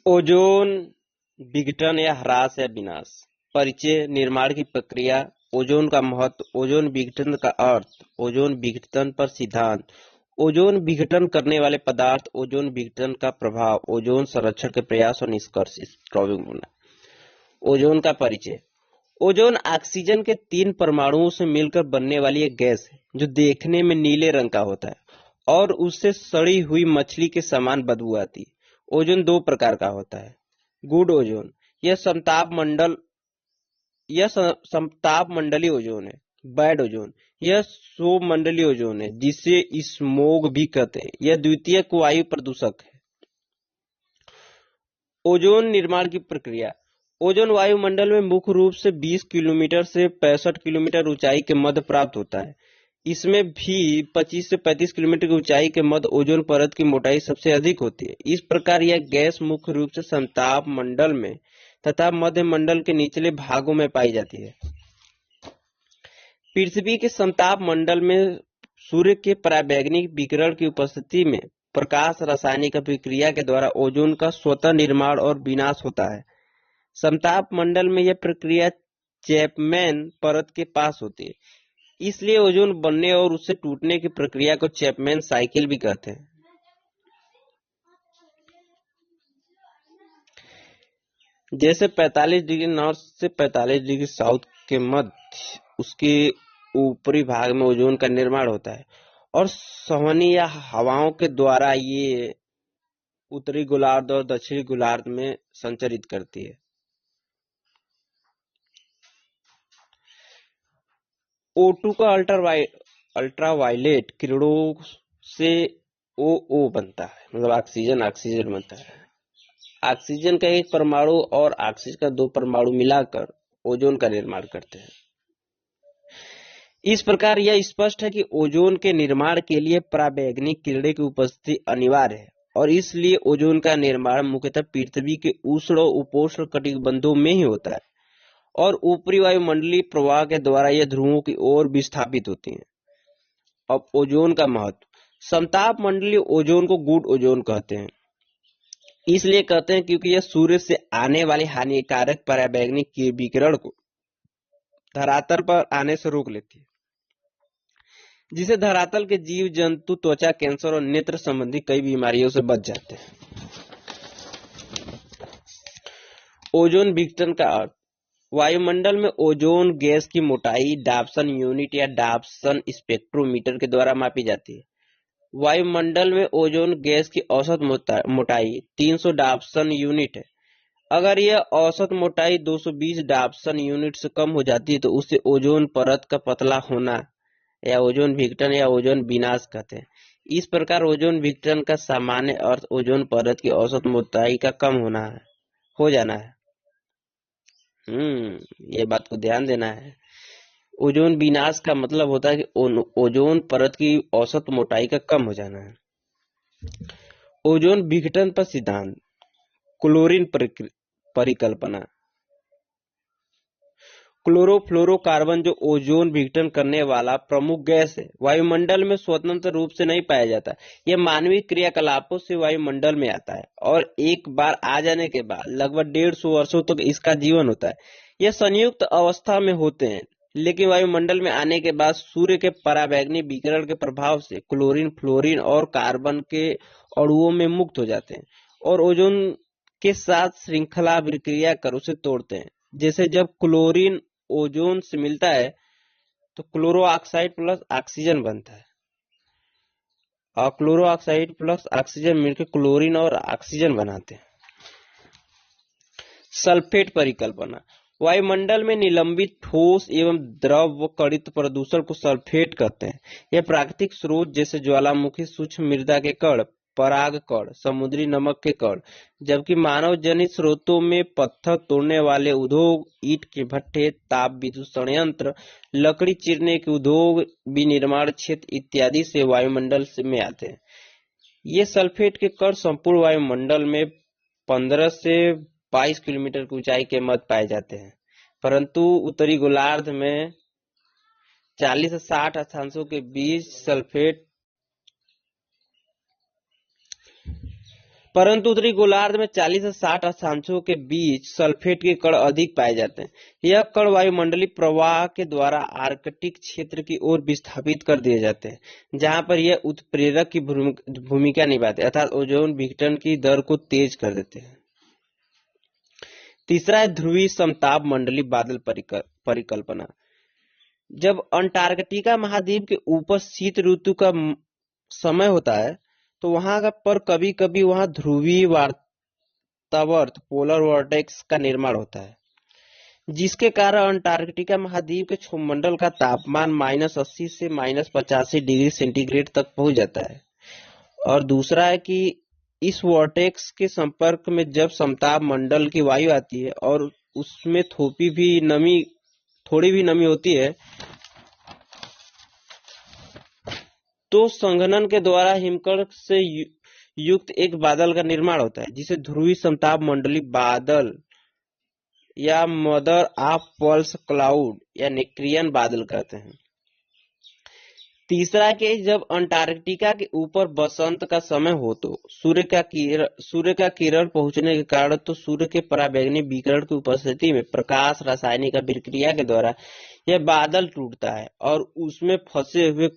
Ozone विघटन या ह्रास या विनाश। परिचय, निर्माण की प्रक्रिया, ओजोन का महत्व, ओजोन विघटन का अर्थ, ओजोन विघटन पर सिद्धांत, ओजोन विघटन करने वाले पदार्थ, ओजोन विघटन का प्रभाव, ओजोन संरक्षण के प्रयास और निष्कर्ष। इस टॉपिक में ओजोन का परिचय। ओजोन ऑक्सीजन के 3 परमाणुओं से मिलकर बनने वाली एक गैस है जो देखने में नीले रंग का होता है और उससे सड़ी हुई मछली के समान बदबू आती है। ओजोन 2 प्रकार का होता है। गुड ओजोन, यह समतापमंडलीय ओजोन है। बैड ओजोन, यह सोमंडलीय ओजोन है जिसे स्मोग भी कहते हैं। यह द्वितीयक वायु प्रदूषक है। ओजोन निर्माण की प्रक्रिया। ओजोन वायुमंडल में मुख्य रूप से 20 किलोमीटर से 65 किलोमीटर ऊंचाई के मध्य प्राप्त होता है। इसमें भी 25 से 35 किलोमीटर की ऊंचाई के मध्य ओजोन परत की मोटाई सबसे अधिक होती है। इस प्रकार यह गैस मुख्य रूप से समताप मंडल में तथा मध्य मंडल के निचले भागों में पाई जाती है। पृथ्वी के समताप मंडल में सूर्य के पराबैंगनी विकिरण की उपस्थिति में प्रकाश रासायनिक अभिक्रिया के द्वारा ओजोन का स्वतः निर्माण और विनाश होता है। समताप मंडल में यह प्रक्रिया चैपमैन परत के पास होती है, इसलिए ओजोन बनने और उससे टूटने की प्रक्रिया को चैपमैन साइकिल भी कहते हैं। जैसे 45 डिग्री नॉर्थ से 45 डिग्री साउथ के मध्य उसके ऊपरी भाग में ओजोन का निर्माण होता है और संवहनी या हवाओं के द्वारा ये उत्तरी गोलार्ध और दक्षिणी गोलार्ध में संचरित करती है। O2 का अल्ट्रावायलेट किरणों से OO बनता है, मतलब ऑक्सीजन बनता है। ऑक्सीजन का एक परमाणु और ऑक्सीजन का 2 परमाणु मिलाकर ओजोन का निर्माण करते हैं। इस प्रकार यह स्पष्ट है कि ओजोन के निर्माण के लिए पराबैंगनी किरणें की उपस्थिति अनिवार्य है और इसलिए ओजोन का निर्माण मुख्यतः पृथ्वी के उष्ण और उपोष्ण कटिबंधों में ही होता है और ऊपरी वायुमंडलीय प्रवाह के द्वारा यह ध्रुवों की ओर विस्थापित होती है। अब ओजोन का महत्व। समताप मंडलीय ओजोन को गुड ओजोन कहते हैं। इसलिए कहते हैं क्योंकि यह सूर्य से आने वाले हानिकारक पराबैंगनी विकिरण को धरातल पर आने से रोक लेती है, जिसे धरातल के जीव जंतु त्वचा कैंसर और नेत्र संबंधी कई बीमारियों से बच जाते हैं। ओजोन विघटन का अर्थ। वायुमंडल में ओजोन गैस की मोटाई डाप्सन यूनिट या डाप्सन स्पेक्ट्रोमीटर के द्वारा मापी जाती है। वायुमंडल में ओजोन गैस की औसत मोटाई 300 डाप्सन यूनिट है। अगर यह औसत मोटाई 220 डाप्सन यूनिट से कम हो जाती है तो उसे ओजोन परत का पतला होना या ओजोन विघटन या ओजोन विनाश कहते हैं। इस प्रकार ओजोन विघटन का सामान्य अर्थ ओजोन परत की औसत मोटाई का कम हो जाना है। ये बात को ध्यान देना है। ओजोन विनाश का मतलब होता है कि ओजोन परत की औसत मोटाई का कम हो जाना है। ओजोन विघटन पर सिद्धांत। क्लोरीन परिकल्पना। क्लोरोफ्लोरोकार्बन जो ओजोन विघटन करने वाला प्रमुख गैस है, वायुमंडल में स्वतंत्र रूप से नहीं पाया जाता। यह मानवीय क्रियाकलापों से वायुमंडल में आता है और एक बार आ जाने के बाद लगभग 150 वर्षों तक इसका जीवन होता है। यह संयुक्त अवस्था में होते हैं, लेकिन वायुमंडल में आने के बाद सूर्य के पराबैंगनी विकिरण के प्रभाव से क्लोरीन, फ्लोरीन और कार्बन के अणुओं में मुक्त हो जाते हैं और ओजोन के साथ श्रृंखला अभिक्रिया कर उसे तोड़ते हैं। जैसे जब क्लोरीन ओजोन से मिलता है तो क्लोरो ऑक्साइड प्लस ऑक्सीजन बनता है और क्लोरो ऑक्साइड प्लस ऑक्सीजन मिलकर क्लोरीन और ऑक्सीजन बनाते हैं। सल्फेट परिकल्पना। वायुमंडल में निलंबित ठोस एवं द्रव कणित प्रदूषण को सल्फेट कहते हैं। यह प्राकृतिक स्रोत जैसे ज्वालामुखी, सूक्ष्म मृदा के कण, पराग कण, समुद्री नमक के कण, जबकि मानव जनित स्रोतों में पत्थर तोड़ने वाले उद्योग, ईंट के भट्ठे, ताप विद्युत संयंत्र, लकड़ी चीरने के उद्योग, विनिर्माण क्षेत्र इत्यादि से वायुमंडल में आते हैं। ये सल्फेट के कण संपूर्ण वायुमंडल में 15 से 22 किलोमीटर की ऊंचाई के मध्य पाए जाते हैं, परंतु उत्तरी गोलार्ध में 40 से 60 अक्षांशों के बीच सल्फेट परंतु उत्तरी गोलार्ध में 40 से 60 अक्षांशों के बीच सल्फेट के कण अधिक पाए जाते हैं। यह कण वायुमंडलीय प्रवाह के द्वारा आर्कटिक क्षेत्र की ओर विस्थापित कर दिए जाते हैं, जहां पर यह उत्प्रेरक की भूमिका निभाते हैं, अर्थात ओजोन विघटन की दर को तेज कर देते हैं। तीसरा है ध्रुवीय समताप मंडलीय बादल परिकल्पना। जब अंटार्कटिका महाद्वीप के ऊपर शीत ऋतु का समय होता है तो वहां पर कभी कभी वहां ध्रुवीय वार्तावर्त पोलर वॉर्टेक्स का निर्माण होता है, जिसके कारण अंटार्कटिका महाद्वीप के क्षोभमंडल का तापमान -80 से -85 डिग्री सेंटीग्रेड तक पहुंच जाता है। और दूसरा है कि इस वॉर्टेक्स के संपर्क में जब समताप मंडल की वायु आती है और उसमें थोड़ी भी नमी होती है तो संघनन के द्वारा हिमकण से युक्त एक बादल का निर्माण होता है, जिसे ध्रुवीय समताप मंडलीय बादल या मदर ऑफ पर्ल्स क्लाउड या नेक्रियन बादल कहते हैं। तीसरा कि जब अंटार्कटिका के ऊपर बसंत का समय हो तो सूर्य का किरण पहुंचने के कारण तो सूर्य के पराबैंगनी विकिरण की उपस्थिति में प्रकाश रासायनिक अभिक्रिया के द्वारा यह बादल टूटता है और उसमें फंसे हुए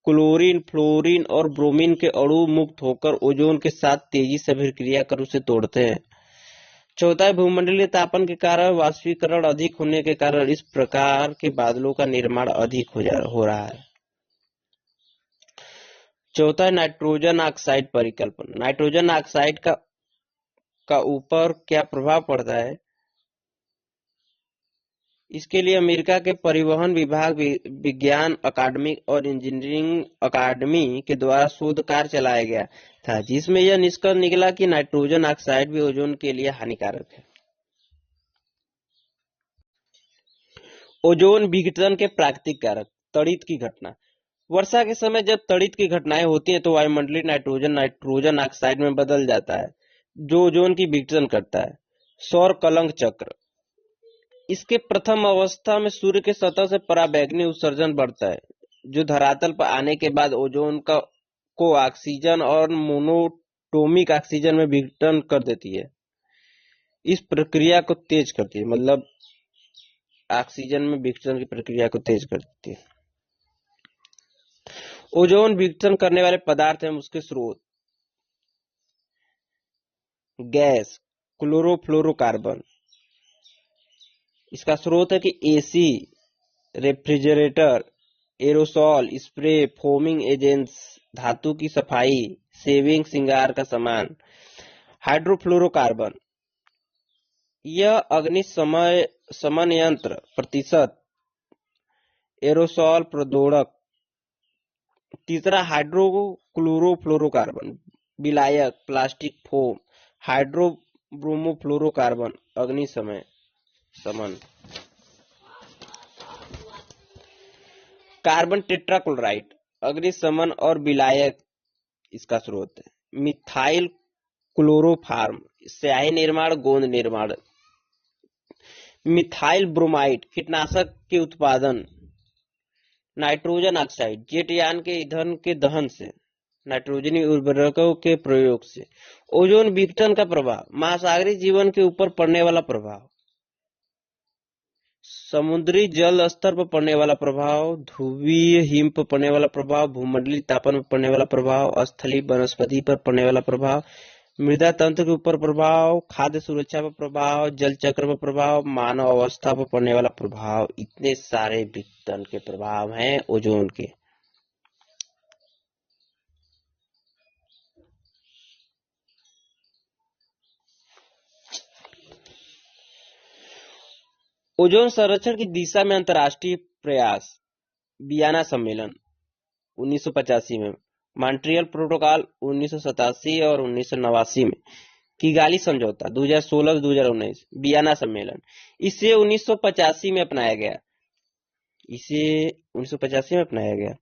क्लोरीन, फ्लोरीन और ब्रोमीन के अणु मुक्त होकर ओजोन के साथ तेजी से अभिक्रिया कर उसे तोड़ते हैं। चौथा है भूमंडलीय तापन के कारण वाष्पीकरण अधिक होने के कारण इस प्रकार के बादलों का निर्माण अधिक हो रहा है। चौथा है नाइट्रोजन ऑक्साइड परिकल्पना। नाइट्रोजन ऑक्साइड का ऊपर क्या प्रभाव पड़ता है, इसके लिए अमेरिका के परिवहन विभाग, विज्ञान अकादमी और इंजीनियरिंग अकादमी के द्वारा शोध कार्य चलाया गया था, जिसमें यह निष्कर्ष निकला कि नाइट्रोजन ऑक्साइड भी ओजोन के लिए हानिकारक है। ओजोन विघटन के प्राकृतिक कारक। तड़ित की घटना। वर्षा के समय जब तड़ित की घटनाएं होती हैं तो वायुमंडलीय नाइट्रोजन ऑक्साइड में बदल जाता है, जो ओजोन की विघटन करता है। सौर कलंक चक्र। इसके प्रथम अवस्था में सूर्य के सतह से पराबैंगनी उत्सर्जन बढ़ता है, जो धरातल पर आने के बाद ओजोन को ऑक्सीजन और मोनोटोमिक ऑक्सीजन में विघटन कर देती है। इस प्रक्रिया को तेज करती है, मतलब ऑक्सीजन में विघटन की प्रक्रिया को तेज कर देती है। ओजोन विघटन करने वाले पदार्थ हैं उसके स्रोत। गैस क्लोरोफ्लोरोकार्बन, इसका स्रोत है कि AC, refrigerator, aerosol, spray, foaming agents, धातु की सफाई, सेविंग, श्रृंगार का सामान। हाइड्रोफ्लोरोकार्बन, यह अग्नि शमन यंत्र, प्रतिशत, एरोसॉल प्रदोड़क। तीसरा हाइड्रोक्लोरोफ्लोरोकार्बन, विलायक, प्लास्टिक फोम। हाइड्रोब्रोमोफ्लोरोकार्बन, अग्नि शमन। कार्बन टेट्राक्लोराइड, अग्निशमन और विलायक इसका स्रोत है। मिथाइल क्लोरोफॉर्म, स्याही निर्माण, गोंद निर्माण। मिथाइल ब्रोमाइड, कीटनाशक के उत्पादन। नाइट्रोजन ऑक्साइड, जेट यान के ईंधन के दहन से, नाइट्रोजनी उर्वरकों के प्रयोग से। ओजोन विघटन का प्रभाव। महासागरीय जीवन के ऊपर पड़ने वाला प्रभाव, समुद्री जल स्तर पर पड़ने वाला प्रभाव, ध्रुवीय हिम पर पड़ने वाला प्रभाव, भूमंडलीय तापन पर पड़ने वाला प्रभाव, स्थलीय वनस्पति पर पड़ने वाला प्रभाव, मृदा तंत्र के ऊपर प्रभाव, खाद्य सुरक्षा पर प्रभाव, जल चक्र पर प्रभाव, मानव अवस्था पर पड़ने वाला प्रभाव। इतने सारे विघटन के प्रभाव हैं ओजोन के। ओजोन संरक्षण की दिशा में अंतर्राष्ट्रीय प्रयास। वियना सम्मेलन 1985 में, मॉन्ट्रियल प्रोटोकॉल 1987 और 1989 में, किगाली समझौता 2016-2019, वियना सम्मेलन। इसे 1985 में अपनाया गया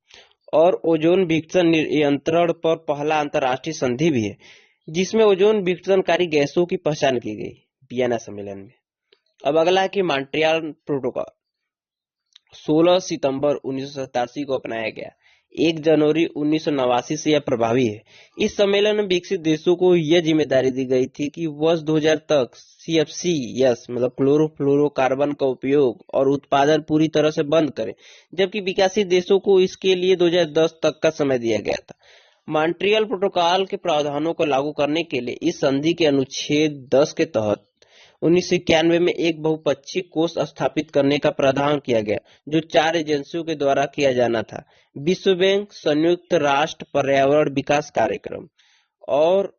और ओजोन विघटन नियंत्रण पर पहला अंतर्राष्ट्रीय संधि भी है, जिसमें ओजोन विघटनकारी गैसों की पहचान की गई वियना सम्मेलन में। अब अगला है कि मॉन्ट्रियल प्रोटोकॉल 16 सितंबर 1987 को अपनाया गया। 1 जनवरी 1989 से यह प्रभावी है। इस सम्मेलन में विकसित देशों को यह जिम्मेदारी दी गई थी कि वर्ष 2000 तक CFCs मतलब क्लोरोफ्लोरोकार्बन का उपयोग और उत्पादन पूरी तरह से बंद करें, जबकि विकसित देशों को इसके लिए 2010 तक का समय दिया गया था। मॉन्ट्रियल प्रोटोकॉल के प्रावधानों को लागू करने के लिए इस संधि के अनुच्छेद 10 के तहत 1991 में एक बहुपक्षीय कोष स्थापित करने का प्रावधान किया गया, जो 4 एजेंसियों के द्वारा किया जाना था: विश्व बैंक, संयुक्त राष्ट्र पर्यावरण विकास कार्यक्रम और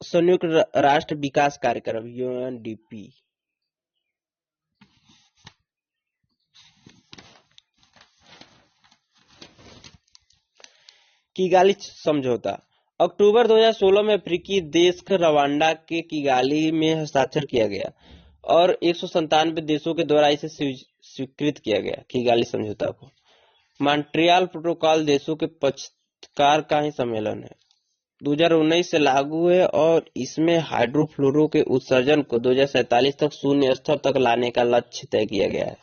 संयुक्त राष्ट्र विकास कार्यक्रम UNDP। किगाली समझौता अक्टूबर 2016 में अफ्रीकी देश रवांडा के किगाली में हस्ताक्षर किया गया और 197 देशों के द्वारा इसे स्वीकृत किया गया। किगाली समझौता को मॉन्ट्रियल प्रोटोकॉल देशों के पक्षकार का ही सम्मेलन है। 2019 से लागू है और इसमें हाइड्रोफ्लोरो के उत्सर्जन को 2047 तक शून्य स्तर तक लाने का लक्ष्य तय किया गया है।